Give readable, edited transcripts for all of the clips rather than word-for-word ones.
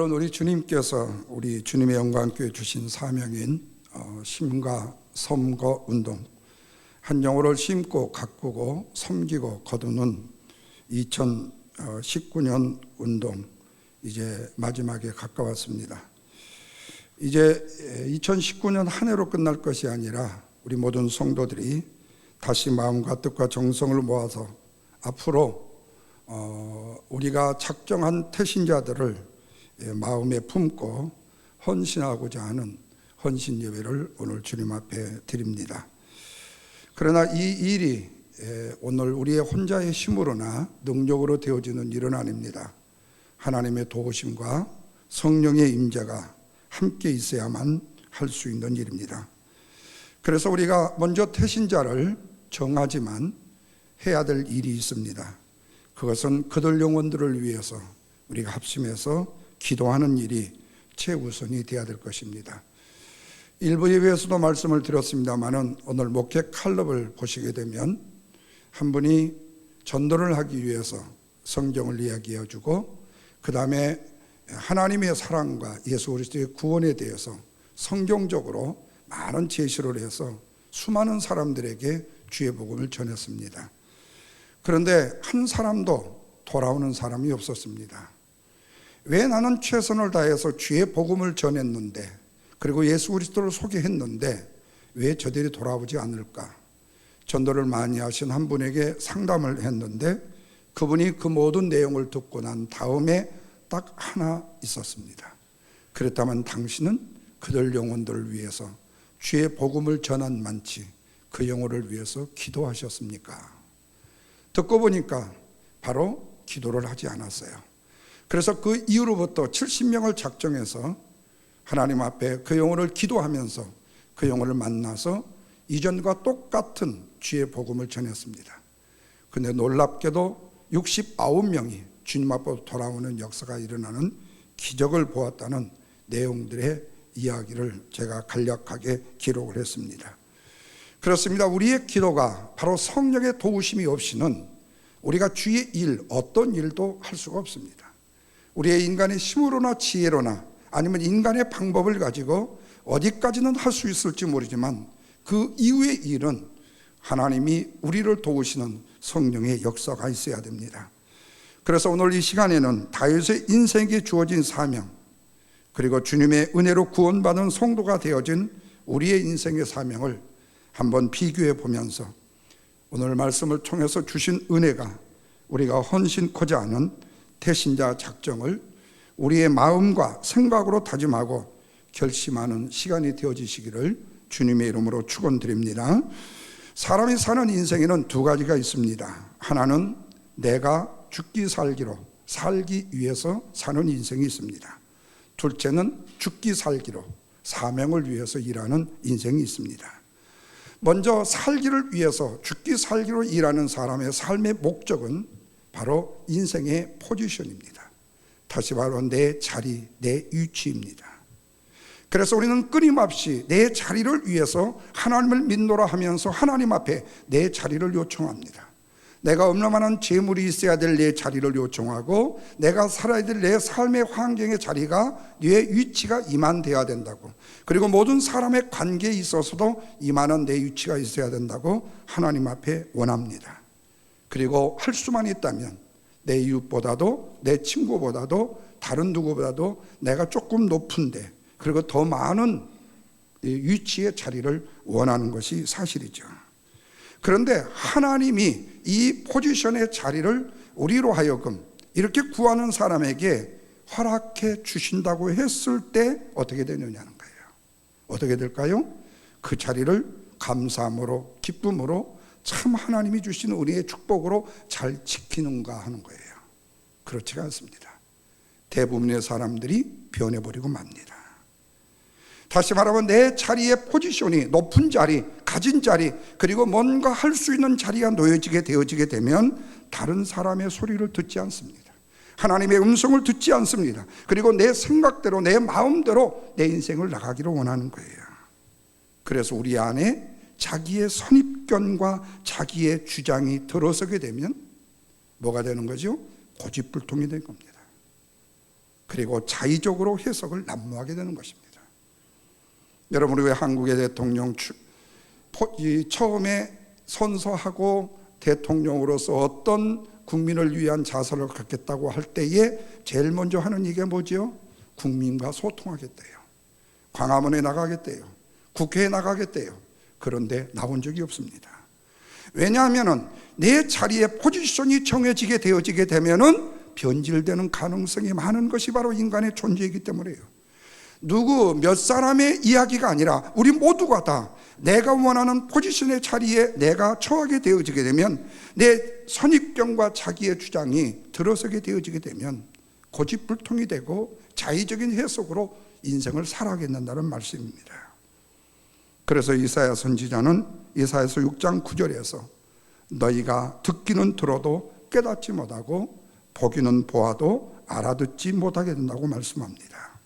오늘은 우리 주님께서 우리 주님의 영광교회 주신 사명인 심과 섬거 운동, 한 영혼을 심고 가꾸고 섬기고 거두는 2019년 운동 이제 마지막에 가까웠습니다. 이제 2019년 한 해로 끝날 것이 아니라 우리 모든 성도들이 다시 마음과 뜻과 정성을 모아서 앞으로 우리가 작정한 태신자들을 마음에 품고 헌신하고자 하는 헌신 예배를 오늘 주님 앞에 드립니다. 그러나 이 일이 오늘 우리의 혼자의 힘으로나 능력으로 되어지는 일은 아닙니다. 하나님의 도우심과 성령의 임재가 함께 있어야만 할 수 있는 일입니다. 그래서 우리가 먼저 태신자를 정하지만 해야 될 일이 있습니다. 그것은 그들 영혼들을 위해서 우리가 합심해서 기도하는 일이 최우선이 되어야 될 것입니다. 일부 예배에서도 말씀을 드렸습니다마는 오늘 목회 칼럼을 보시게 되면 한 분이 전도를 하기 위해서 성경을 이야기해 주고 그 다음에 하나님의 사랑과 예수 그리스도의 구원에 대해서 성경적으로 많은 제시를 해서 수많은 사람들에게 주의 복음을 전했습니다. 그런데 한 사람도 돌아오는 사람이 없었습니다. 왜 나는 최선을 다해서 주의 복음을 전했는데 그리고 예수 그리스도를 소개했는데 왜 저들이 돌아오지 않을까? 전도를 많이 하신 한 분에게 상담을 했는데 그분이 그 모든 내용을 듣고 난 다음에 딱 하나 있었습니다. 그렇다면 당신은 그들 영혼들을 위해서 주의 복음을 전한 만치 그 영혼을 위해서 기도하셨습니까? 듣고 보니까 바로 기도를 하지 않았어요. 그래서 그 이후로부터 70명을 작정해서 하나님 앞에 그 영혼을 기도하면서 그 영혼을 만나서 이전과 똑같은 주의 복음을 전했습니다. 그런데 놀랍게도 69명이 주님 앞으로 돌아오는 역사가 일어나는 기적을 보았다는 내용들의 이야기를 제가 간략하게 기록을 했습니다. 그렇습니다. 우리의 기도가 바로 성령의 도우심이 없이는 우리가 주의 일, 어떤 일도 할 수가 없습니다. 우리의 인간의 힘으로나 지혜로나 아니면 인간의 방법을 가지고 어디까지는 할 수 있을지 모르지만 그 이후의 일은 하나님이 우리를 도우시는 성령의 역사가 있어야 됩니다. 그래서 오늘 이 시간에는 다윗의 인생에 주어진 사명 그리고 주님의 은혜로 구원받은 성도가 되어진 우리의 인생의 사명을 한번 비교해 보면서 오늘 말씀을 통해서 주신 은혜가 우리가 헌신코자 하는 태신자 작정을 우리의 마음과 생각으로 다짐하고 결심하는 시간이 되어지시기를 주님의 이름으로 축원드립니다. 사람이 사는 인생에는 두 가지가 있습니다. 하나는 내가 죽기 살기로 살기 위해서 사는 인생이 있습니다. 둘째는 죽기 살기로 사명을 위해서 일하는 인생이 있습니다. 먼저 살기를 위해서 죽기 살기로 일하는 사람의 삶의 목적은 바로 인생의 포지션입니다. 다시 바로 내 자리, 내 위치입니다. 그래서 우리는 끊임없이 내 자리를 위해서 하나님을 믿노라 하면서 하나님 앞에 내 자리를 요청합니다. 내가 얼마나 재물이 있어야 될 내 자리를 요청하고 내가 살아야 될 내 삶의 환경의 자리가 내 위치가 이만돼야 된다고, 그리고 모든 사람의 관계에 있어서도 이만한 내 위치가 있어야 된다고 하나님 앞에 원합니다. 그리고 할 수만 있다면 내 이웃보다도 내 친구보다도 다른 누구보다도 내가 조금 높은데 그리고 더 많은 위치의 자리를 원하는 것이 사실이죠. 그런데 하나님이 이 포지션의 자리를 우리로 하여금 이렇게 구하는 사람에게 허락해 주신다고 했을 때 어떻게 되느냐는 거예요. 어떻게 될까요? 그 자리를 감사함으로 기쁨으로 참 하나님이 주신 우리의 축복으로 잘 지키는가 하는 거예요. 그렇지가 않습니다. 대부분의 사람들이 변해버리고 맙니다. 다시 말하면 내 자리의 포지션이 높은 자리, 가진 자리, 그리고 뭔가 할 수 있는 자리가 놓여지게 되어지게 되면 다른 사람의 소리를 듣지 않습니다. 하나님의 음성을 듣지 않습니다. 그리고 내 생각대로 내 마음대로 내 인생을 나가기를 원하는 거예요. 그래서 우리 안에 자기의 선입견과 자기의 주장이 들어서게 되면 뭐가 되는 거죠? 고집불통이 된 겁니다. 그리고 자의적으로 해석을 난무하게 되는 것입니다. 여러분, 우리 한국의 대통령 처음에 선서하고 대통령으로서 어떤 국민을 위한 자세를 갖겠다고 할 때에 제일 먼저 하는 얘기가 뭐지요? 국민과 소통하겠대요. 광화문에 나가겠대요. 국회에 나가겠대요. 그런데 나온 적이 없습니다. 왜냐하면 내 자리에 포지션이 정해지게 되어지게 되면은 변질되는 가능성이 많은 것이 바로 인간의 존재이기 때문이에요. 누구 몇 사람의 이야기가 아니라 우리 모두가 다 내가 원하는 포지션의 자리에 내가 처하게 되어지게 되면, 내 선입견과 자기의 주장이 들어서게 되어지게 되면 고집불통이 되고 자의적인 해석으로 인생을 살아가게 된다는 말씀입니다. 그래서 이사야 선지자는 이사야서 6장 9절에서 너희가 듣기는 들어도 깨닫지 못하고 보기는 보아도 알아듣지 못하게 된다고 말씀합니다.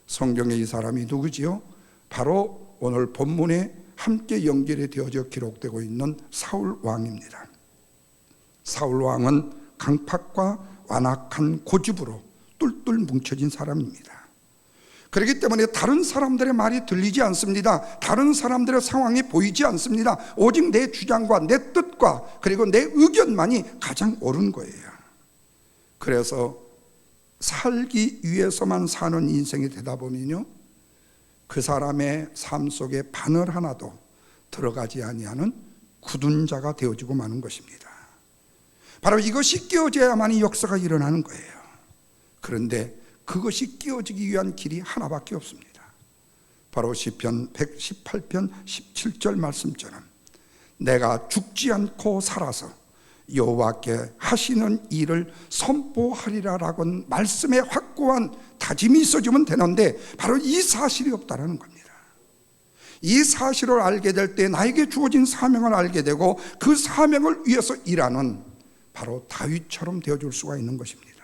성경의 이 사람이 누구지요? 바로 오늘 본문에 함께 연결이 되어져 기록되고 있는 사울 왕입니다. 사울 왕은 강팍과 완악한 고집으로 똘똘 뭉쳐진 사람입니다. 그렇기 때문에 다른 사람들의 말이 들리지 않습니다. 다른 사람들의 상황이 보이지 않습니다. 오직 내 주장과 내 뜻과 그리고 내 의견만이 가장 옳은 거예요. 그래서 살기 위해서만 사는 인생이 되다 보면요, 그 사람의 삶 속에 바늘 하나도 들어가지 아니하는 굳은 자가 되어지고 마는 것입니다. 바로 이것이 깨어져야만이 역사가 일어나는 거예요. 그런데 그것이 깨어지기 위한 길이 하나밖에 없습니다. 바로 시편 118편 17절 말씀처럼 내가 죽지 않고 살아서 여호와께 하시는 일을 선포하리라라고 말씀에 확고한 다짐이 있어지면 되는데, 바로 이 사실이 없다라는 겁니다. 이 사실을 알게 될 때 나에게 주어진 사명을 알게 되고 그 사명을 위해서 일하는 바로 다윗처럼 되어줄 수가 있는 것입니다.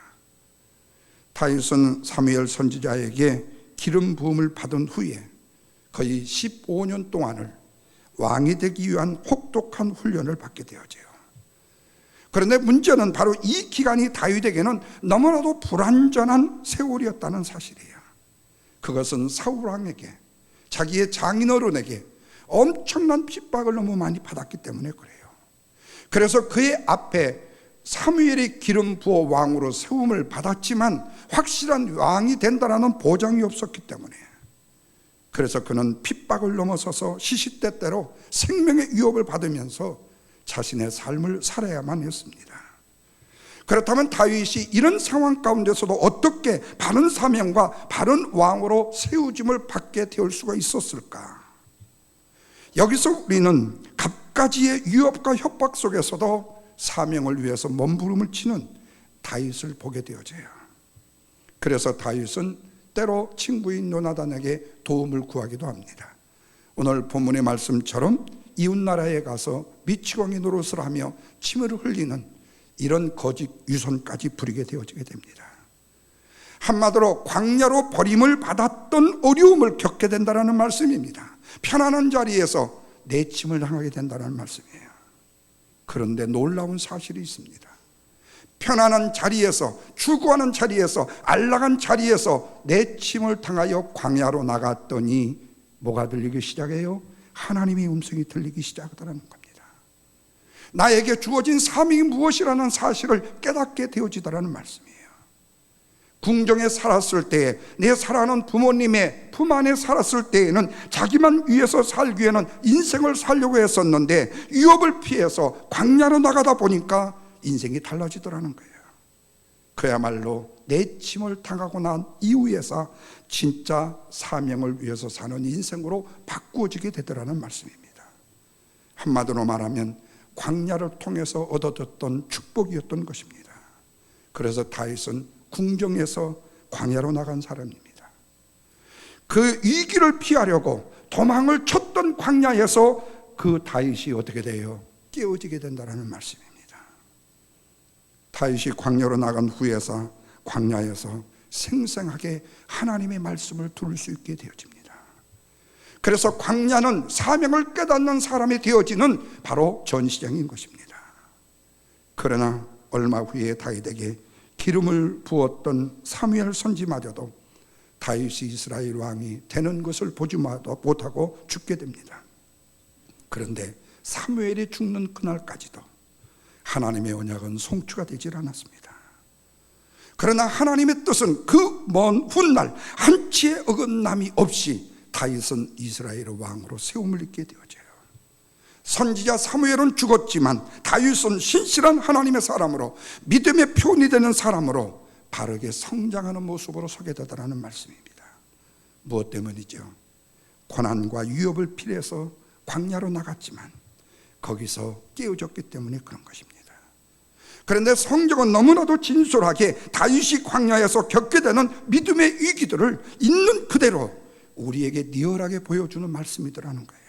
다윗은 사무엘 선지자에게 기름 부음을 받은 후에 거의 15년 동안을 왕이 되기 위한 혹독한 훈련을 받게 되어져요. 그런데 문제는 바로 이 기간이 다윗에게는 너무나도 불완전한 세월이었다는 사실이에요. 그것은 사울 왕에게, 자기의 장인어른에게 엄청난 핍박을 너무 많이 받았기 때문에 그래요. 그래서 그의 앞에 사무엘이 기름 부어 왕으로 세움을 받았지만 확실한 왕이 된다라는 보장이 없었기 때문에, 그래서 그는 핍박을 넘어서서 시시때때로 생명의 위협을 받으면서 자신의 삶을 살아야만 했습니다. 그렇다면 다윗이 이런 상황 가운데서도 어떻게 바른 사명과 바른 왕으로 세우짐을 받게 될 수가 있었을까? 여기서 우리는 갖가지의 위협과 협박 속에서도 사명을 위해서 몸부림을 치는 다윗을 보게 되어져요. 그래서 다윗은 때로 친구인 요나단에게 도움을 구하기도 합니다. 오늘 본문의 말씀처럼 이웃나라에 가서 미치광이 노릇을 하며 침을 흘리는 이런 거짓 유선까지 부리게 되어지게 됩니다. 한마디로 광야로 버림을 받았던 어려움을 겪게 된다는 말씀입니다. 편안한 자리에서 내침을 당하게 된다는 말씀이에요. 그런데 놀라운 사실이 있습니다. 편안한 자리에서, 추구하는 자리에서, 안락한 자리에서 내침을 당하여 광야로 나갔더니 뭐가 들리기 시작해요? 하나님의 음성이 들리기 시작하다는 겁니다. 나에게 주어진 사명이 무엇이라는 사실을 깨닫게 되어지다라는 말씀이에요. 궁정에 살았을 때에, 내 사랑하는 부모님의 품 안에 살았을 때에는 자기만 위해서 살기 위해는 인생을 살려고 했었는데 위협을 피해서 광야로 나가다 보니까 인생이 달라지더라는 거예요. 그야말로 내침을 당하고 난 이후에서 진짜 사명을 위해서 사는 인생으로 바꾸어지게 되더라는 말씀입니다. 한마디로 말하면 광야를 통해서 얻어졌던 축복이었던 것입니다. 그래서 다윗은 궁정에서 광야로 나간 사람입니다. 그 위기를 피하려고 도망을 쳤던 광야에서 그 다윗이 어떻게 돼요? 깨어지게 된다는 말씀입니다. 다윗이 광야로 나간 후에서 광야에서 생생하게 하나님의 말씀을 들을 수 있게 되어집니다. 그래서 광야는 사명을 깨닫는 사람이 되어지는 바로 전시장인 것입니다. 그러나 얼마 후에 다윗에게 기름을 부었던 사무엘 선지마저도 다윗이 이스라엘 왕이 되는 것을 보지 못하고 죽게 됩니다. 그런데 사무엘이 죽는 그날까지도 하나님의 언약은 성취가 되질 않았습니다. 그러나 하나님의 뜻은 그 먼 훗날 한치의 어긋남이 없이 다윗은 이스라엘의 왕으로 세움을 입게 되어져요. 선지자 사무엘은 죽었지만 다윗은 신실한 하나님의 사람으로, 믿음의 표현이 되는 사람으로 바르게 성장하는 모습으로 서게 되더라는 말씀입니다. 무엇 때문이죠? 고난과 위협을 피해서 광야로 나갔지만 거기서 깨어졌기 때문에 그런 것입니다. 그런데 성경은 너무나도 진솔하게 다윗이 광야에서 겪게 되는 믿음의 위기들을 있는 그대로 우리에게 리얼하게 보여주는 말씀이더라는 거예요.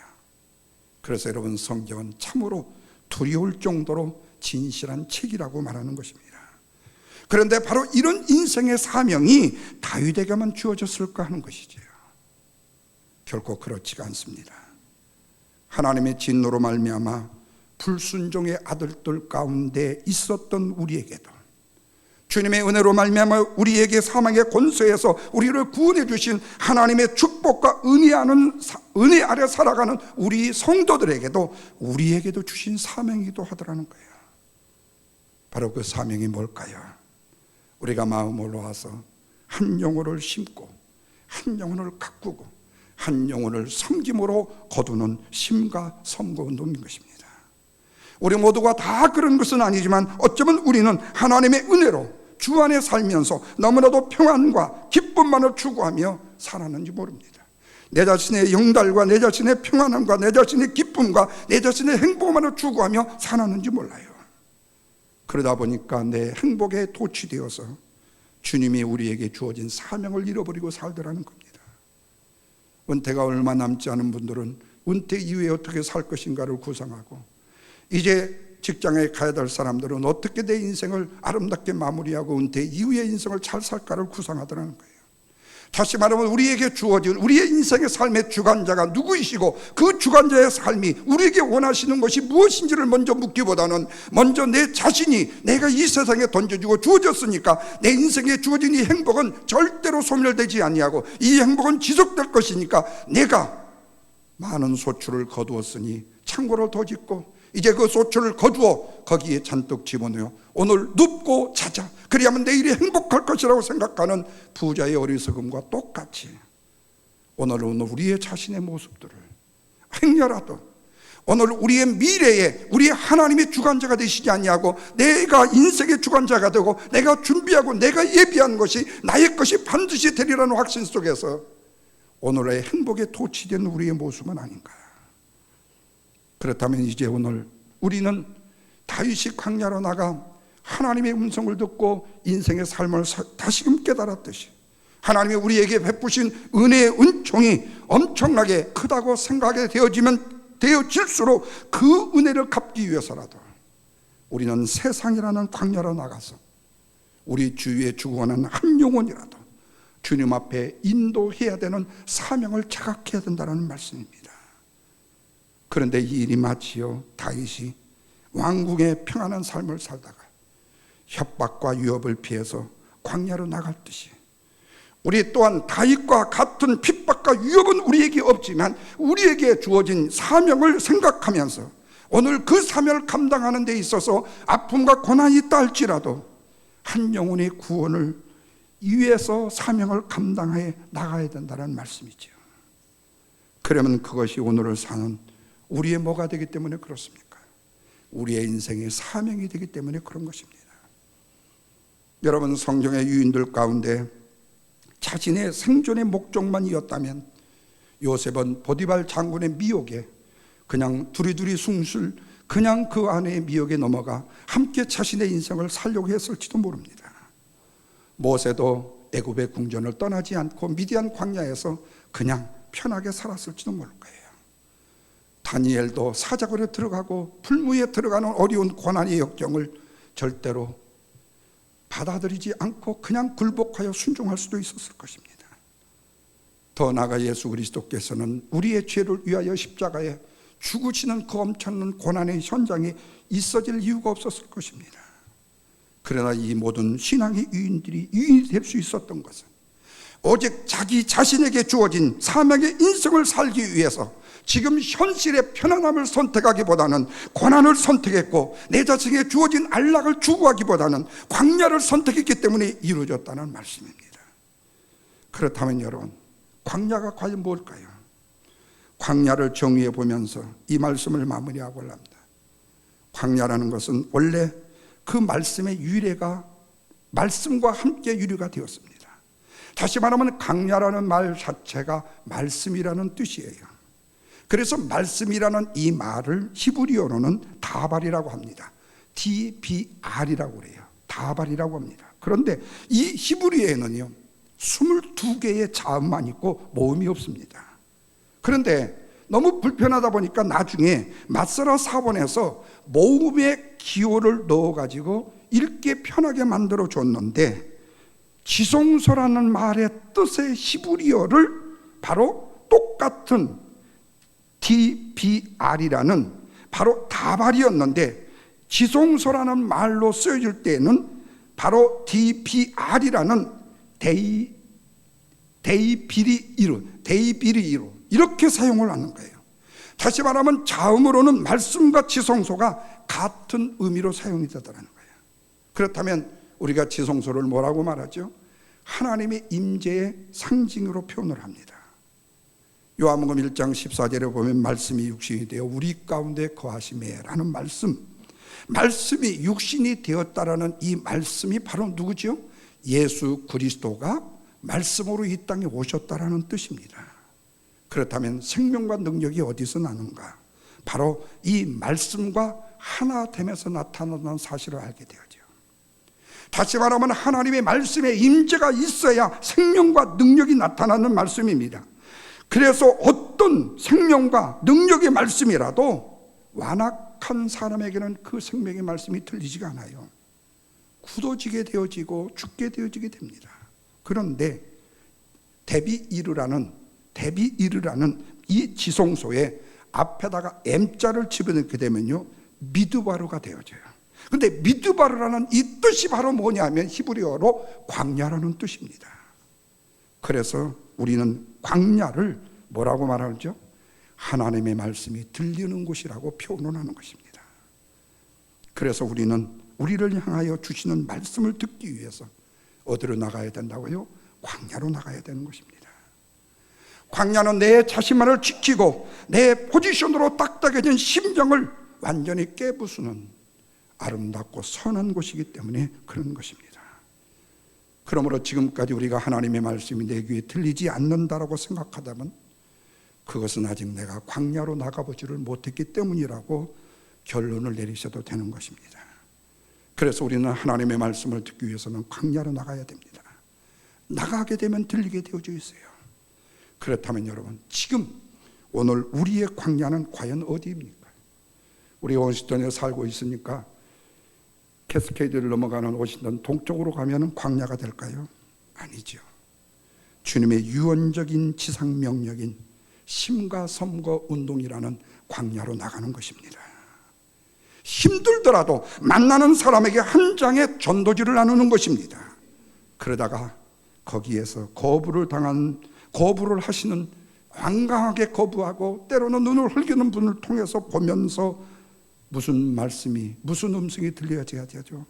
그래서 여러분, 성경은 참으로 두려울 정도로 진실한 책이라고 말하는 것입니다. 그런데 바로 이런 인생의 사명이 다윗에게만 주어졌을까 하는 것이지요. 결코 그렇지가 않습니다. 하나님의 진노로 말미암아 불순종의 아들들 가운데 있었던 우리에게도, 주님의 은혜로 말미암아 우리에게 사망의 권세에서 우리를 구원해 주신 하나님의 축복과 은혜 아래 살아가는 우리 성도들에게도, 우리에게도 주신 사명이기도 하더라는 거예요. 바로 그 사명이 뭘까요? 우리가 마음을 놓아서 한 영혼을 심고 한 영혼을 가꾸고 한 영혼을 섬김으로 거두는 심과 섬과 운동인 것입니다. 우리 모두가 다 그런 것은 아니지만 어쩌면 우리는 하나님의 은혜로 주 안에 살면서 너무나도 평안과 기쁨만을 추구하며 살았는지 모릅니다. 내 자신의 영달과 내 자신의 평안함과 내 자신의 기쁨과 내 자신의 행복만을 추구하며 살았는지 몰라요. 그러다 보니까 내 행복에 도취되어서 주님이 우리에게 주어진 사명을 잃어버리고 살더라는 겁니다. 은퇴가 얼마 남지 않은 분들은 은퇴 이후에 어떻게 살 것인가를 구상하고, 이제 직장에 가야 될 사람들은 어떻게 내 인생을 아름답게 마무리하고 은퇴 이후의 인생을 잘 살까를 구상하더라는 거예요. 다시 말하면 우리에게 주어진 우리의 인생의 삶의 주관자가 누구이시고 그 주관자의 삶이 우리에게 원하시는 것이 무엇인지를 먼저 묻기보다는 먼저 내 자신이 내가 이 세상에 던져주고 주어졌으니까 내 인생에 주어진 이 행복은 절대로 소멸되지 아니하고 이 행복은 지속될 것이니까 내가 많은 소출을 거두었으니 창고를 더 짓고 이제 그 소출을 거두어 거기에 잔뜩 집어넣어 오늘 눕고 자자, 그리하면 내일이 행복할 것이라고 생각하는 부자의 어리석음과 똑같이 오늘은 우리의 자신의 모습들을 행여라도 오늘 우리의 미래에 우리의 하나님의 주관자가 되시지 아니하고 내가 인생의 주관자가 되고 내가 준비하고 내가 예비한 것이 나의 것이 반드시 되리라는 확신 속에서 오늘의 행복에 도취된 우리의 모습은 아닌가. 그렇다면 이제 오늘 우리는 다윗이 광야로 나가 하나님의 음성을 듣고 인생의 삶을 다시금 깨달았듯이 하나님이 우리에게 베푸신 은혜의 은총이 엄청나게 크다고 생각하게 되어질수록 그 은혜를 갚기 위해서라도 우리는 세상이라는 광야로 나가서 우리 주위에 죽어가는 한 영혼이라도 주님 앞에 인도해야 되는 사명을 자각해야 된다는 말씀입니다. 그런데 이 일이 마치요 다윗이 왕궁의 평안한 삶을 살다가 협박과 위협을 피해서 광야로 나갈 듯이 우리 또한 다윗과 같은 핍박과 위협은 우리에게 없지만 우리에게 주어진 사명을 생각하면서 오늘 그 사명을 감당하는 데 있어서 아픔과 고난이 있다 할지라도 한 영혼의 구원을 위해서 사명을 감당해 나가야 된다는 말씀이죠. 그러면 그것이 오늘을 사는 우리의 뭐가 되기 때문에 그렇습니까? 우리의 인생의 사명이 되기 때문에 그런 것입니다. 여러분, 성경의 유인들 가운데 자신의 생존의 목적만이었다면 요셉은 보디발 장군의 미혹에 그냥 두리두리 숭술 그냥 그 아내의 미혹에 넘어가 함께 자신의 인생을 살려고 했을지도 모릅니다. 모세도 애굽의 궁전을 떠나지 않고 미디안 광야에서 그냥 편하게 살았을지도 모를 거예요. 다니엘도 사자굴에 들어가고 풀무에 들어가는 어려운 고난의 역경을 절대로 받아들이지 않고 그냥 굴복하여 순종할 수도 있었을 것입니다. 더 나아가 예수 그리스도께서는 우리의 죄를 위하여 십자가에 죽으시는 그 엄청난 고난의 현장에 있어질 이유가 없었을 것입니다. 그러나 이 모든 신앙의 유인이 될 수 있었던 것은 오직 자기 자신에게 주어진 사명의 인생을 살기 위해서 지금 현실의 편안함을 선택하기보다는 고난을 선택했고, 내 자신에게 주어진 안락을 추구하기보다는 광야를 선택했기 때문에 이루어졌다는 말씀입니다. 그렇다면 여러분, 광야가 과연 뭘까요? 광야를 정의해 보면서 이 말씀을 마무리하고 합니다. 광야라는 것은 원래 그 말씀의 유래가 말씀과 함께 유래가 되었습니다. 다시 말하면 광야라는 말 자체가 말씀이라는 뜻이에요. 그래서 말씀이라는 이 말을 히브리어로는 다발이라고 합니다. DBR이라고 그래요. 다발이라고 합니다. 그런데 이 히브리어에는요 22개의 자음만 있고 모음이 없습니다. 그런데 너무 불편하다 보니까 나중에 마스라 사본에서 모음의 기호를 넣어가지고 읽기 편하게 만들어 줬는데, 지성소라는 말의 뜻의 히브리어를 바로 똑같은 DBR이라는 바로 다발이었는데, 지성소라는 말로 쓰여질 때는 바로 DBR이라는 데이비리이로 이렇게 사용을 하는 거예요. 다시 말하면 자음으로는 말씀과 지성소가 같은 의미로 사용이 되더라는 거예요. 그렇다면 우리가 지성소를 뭐라고 말하죠? 하나님의 임재의 상징으로 표현을 합니다. 요한복음 1장 14절에 보면 말씀이 육신이 되어 우리 가운데 거하시매 라는 말씀이 육신이 되었다라는 이 말씀이 바로 누구죠? 예수 그리스도가 말씀으로 이 땅에 오셨다라는 뜻입니다. 그렇다면 생명과 능력이 어디서 나는가? 바로 이 말씀과 하나 됨에서 나타나는 사실을 알게 되죠. 다시 말하면 하나님의 말씀에 임재가 있어야 생명과 능력이 나타나는 말씀입니다. 그래서 어떤 생명과 능력의 말씀이라도 완악한 사람에게는 그 생명의 말씀이 들리지가 않아요. 굳어지게 되어지고 죽게 되어지게 됩니다. 그런데 데비이르라는 이 지성소에 앞에다가 M자를 집어넣게 되면요 미드바르가 되어져요. 근데 미드바르라는 이 뜻이 바로 뭐냐면 히브리어로 광야라는 뜻입니다. 그래서 우리는 광야를 뭐라고 말하죠? 하나님의 말씀이 들리는 곳이라고 표현을 하는 것입니다. 그래서 우리는 우리를 향하여 주시는 말씀을 듣기 위해서 어디로 나가야 된다고요? 광야로 나가야 되는 것입니다. 광야는 내 자신만을 지키고 내 포지션으로 딱딱해진 심정을 완전히 깨부수는 아름답고 선한 곳이기 때문에 그런 것입니다. 그러므로 지금까지 우리가 하나님의 말씀이 내 귀에 들리지 않는다라고 생각하다면 그것은 아직 내가 광야로 나가보지를 못했기 때문이라고 결론을 내리셔도 되는 것입니다. 그래서 우리는 하나님의 말씀을 듣기 위해서는 광야로 나가야 됩니다. 나가게 되면 들리게 되어져 있어요. 그렇다면 여러분, 지금 오늘 우리의 광야는 과연 어디입니까? 우리 워싱턴에 살고 있으니까 캐스케이드를 넘어가는 워싱턴 동쪽으로 가면 광야가 될까요? 아니죠. 주님의 유언적인 지상 명령인 심과 섬거 운동이라는 광야로 나가는 것입니다. 힘들더라도 만나는 사람에게 한 장의 전도지를 나누는 것입니다. 그러다가 거기에서 거부를 하시는, 완강하게 거부하고 때로는 눈을 흘기는 분을 통해서 보면서 무슨 말씀이, 무슨 음성이 들려져야 되죠?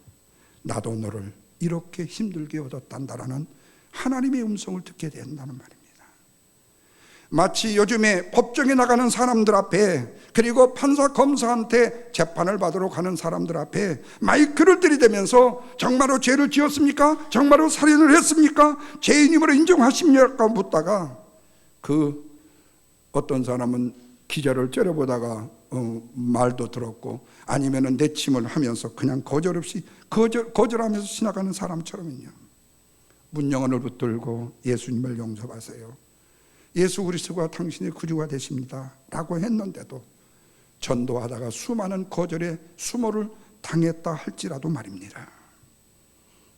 나도 너를 이렇게 힘들게 얻었단다라는 하나님의 음성을 듣게 된다는 말입니다. 마치 요즘에 법정에 나가는 사람들 앞에, 그리고 판사 검사한테 재판을 받으러 가는 사람들 앞에 마이크를 들이대면서 정말로 죄를 지었습니까? 정말로 살인을 했습니까? 죄인임으로 인정하십니까? 묻다가 그 어떤 사람은 기자를 째려보다가 말도 들었고, 아니면은 내침을 하면서 그냥 거절하면서 지나가는 사람처럼요. 문영원을 붙들고 예수님을 용서하세요, 예수 그리스도가 당신의 구주가 되십니다 라고 했는데도 전도하다가 수많은 거절의 수모를 당했다 할지라도 말입니다.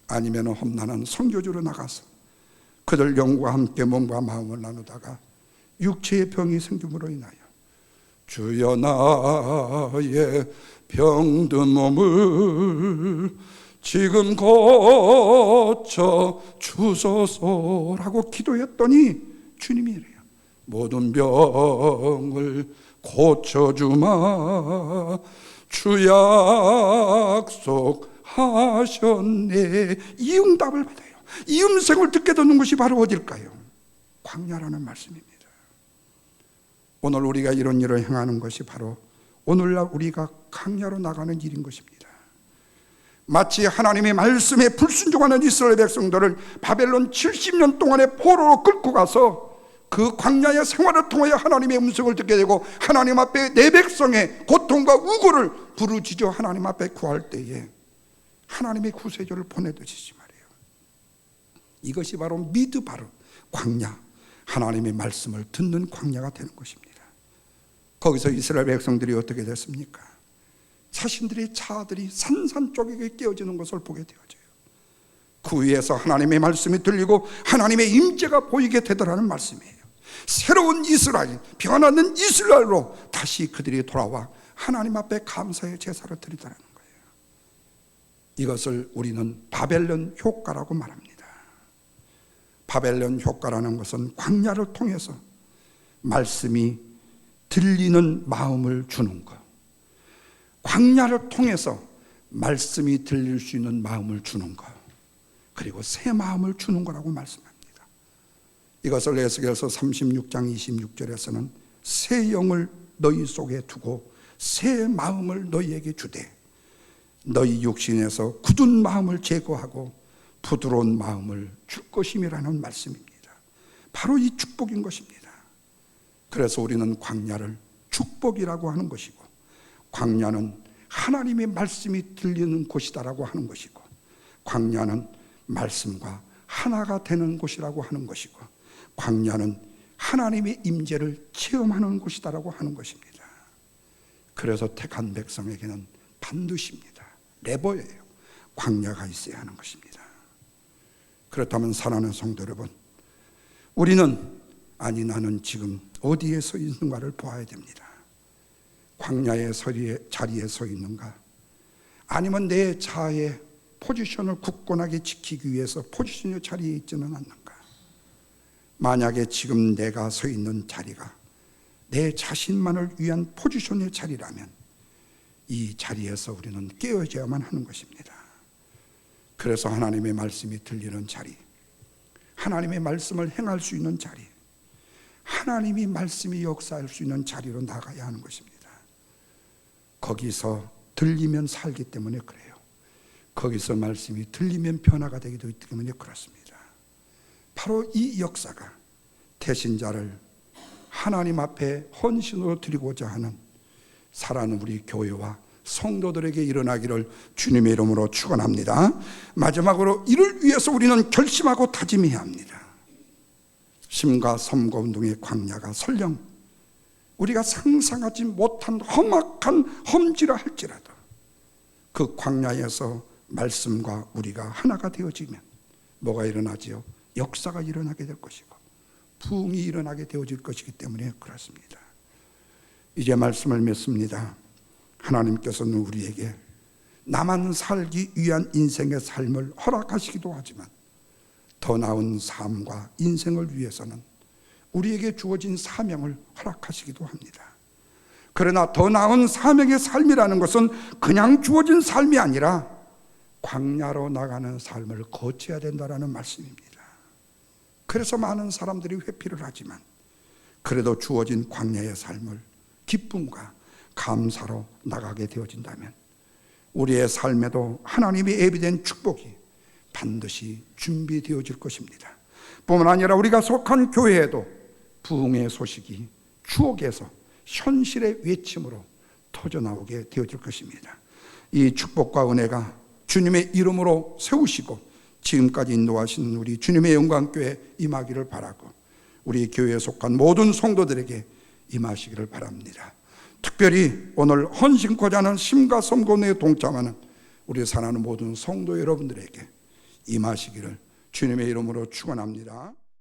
아니면 험난한 선교주로 나가서 그들 영과 함께 몸과 마음을 나누다가 육체의 병이 생김으로 인하여 주여 나의 병든 몸을 지금 고쳐 주소서라고 기도했더니 주님이 이래요. 모든 병을 고쳐주마 주 약속하셨네. 이 응답을 받아요. 이 음성을 듣게 되는 것이 바로 어딜까요? 광야라는 말씀입니다. 오늘 우리가 이런 일을 행하는 것이 바로 오늘날 우리가 광야로 나가는 일인 것입니다. 마치 하나님의 말씀에 불순종하는 이스라엘 백성들을 바벨론 70년 동안의 포로로 끌고 가서 그 광야의 생활을 통하여 하나님의 음성을 듣게 되고 하나님 앞에 내 백성의 고통과 우고를 부르짖어 하나님 앞에 구할 때에 하나님의 구세주를 보내듯이 말이에요. 이것이 바로 미드바르 광야, 하나님의 말씀을 듣는 광야가 되는 것입니다. 거기서 이스라엘 백성들이 어떻게 됐습니까? 자신들의 차들이 산산조각에 깨어지는 것을 보게 되어져요. 그 위에서 하나님의 말씀이 들리고 하나님의 임재가 보이게 되더라는 말씀이에요. 새로운 이스라엘, 변화된 이스라엘로 다시 그들이 돌아와 하나님 앞에 감사의 제사를 드리더라는 거예요. 이것을 우리는 바벨론 효과라고 말합니다. 바벨론 효과라는 것은 광야를 통해서 말씀이 들리는 마음을 주는 것, 광야를 통해서 말씀이 들릴 수 있는 마음을 주는 것, 그리고 새 마음을 주는 거라고 말씀합니다. 이것을 에스겔서 36장 26절에서는 새 영을 너희 속에 두고 새 마음을 너희에게 주되 너희 육신에서 굳은 마음을 제거하고 부드러운 마음을 줄 것임이라는 말씀입니다. 바로 이 축복인 것입니다. 그래서 우리는 광야를 축복이라고 하는 것이고, 광야는 하나님의 말씀이 들리는 곳이다라고 하는 것이고, 광야는 말씀과 하나가 되는 곳이라고 하는 것이고, 광야는 하나님의 임재를 체험하는 곳이다라고 하는 것입니다. 그래서 택한 백성에게는 반드시입니다. 레버예요. 광야가 있어야 하는 것입니다. 그렇다면 사랑하는 성도 여러분, 우리는 나는 지금 어디에 서 있는가를 보아야 됩니다. 광야의 자리에 서 있는가? 아니면 내 자아의 포지션을 굳건하게 지키기 위해서 포지션의 자리에 있지는 않는가? 만약에 지금 내가 서 있는 자리가 내 자신만을 위한 포지션의 자리라면 이 자리에서 우리는 깨어져야만 하는 것입니다. 그래서 하나님의 말씀이 들리는 자리, 하나님의 말씀을 행할 수 있는 자리, 하나님이 말씀이 역사할 수 있는 자리로 나가야 하는 것입니다. 거기서 들리면 살기 때문에 그래요. 거기서 말씀이 들리면 변화가 되기 때문에 그렇습니다. 바로 이 역사가 태신자를 하나님 앞에 헌신으로 드리고자 하는 사랑하는 우리 교회와 성도들에게 일어나기를 주님의 이름으로 축원합니다. 마지막으로 이를 위해서 우리는 결심하고 다짐해야 합니다. 심과 섬과 운동의 광야가 설령 우리가 상상하지 못한 험악한 험지라 할지라도 그 광야에서 말씀과 우리가 하나가 되어지면 뭐가 일어나지요? 역사가 일어나게 될 것이고 부흥이 일어나게 되어질 것이기 때문에 그렇습니다. 이제 말씀을 맺습니다. 하나님께서는 우리에게 나만 살기 위한 인생의 삶을 허락하시기도 하지만 더 나은 삶과 인생을 위해서는 우리에게 주어진 사명을 허락하시기도 합니다. 그러나 더 나은 사명의 삶이라는 것은 그냥 주어진 삶이 아니라 광야로 나가는 삶을 거쳐야 된다는 말씀입니다. 그래서 많은 사람들이 회피를 하지만 그래도 주어진 광야의 삶을 기쁨과 감사로 나가게 되어진다면 우리의 삶에도 하나님의 예비된 축복이 반드시 준비되어질 것입니다. 뿐만 아니라 우리가 속한 교회에도 부흥의 소식이 추억에서 현실의 외침으로 터져나오게 되어질 것입니다. 이 축복과 은혜가 주님의 이름으로 세우시고 지금까지 인도하시는 우리 주님의 영광교회 임하기를 바라고 우리 교회에 속한 모든 성도들에게 임하시기를 바랍니다. 특별히 오늘 헌신코자 하는 심과 섬곤에 동참하는 우리 사랑하는 모든 성도 여러분들에게 임하시기를 주님의 이름으로 축원합니다.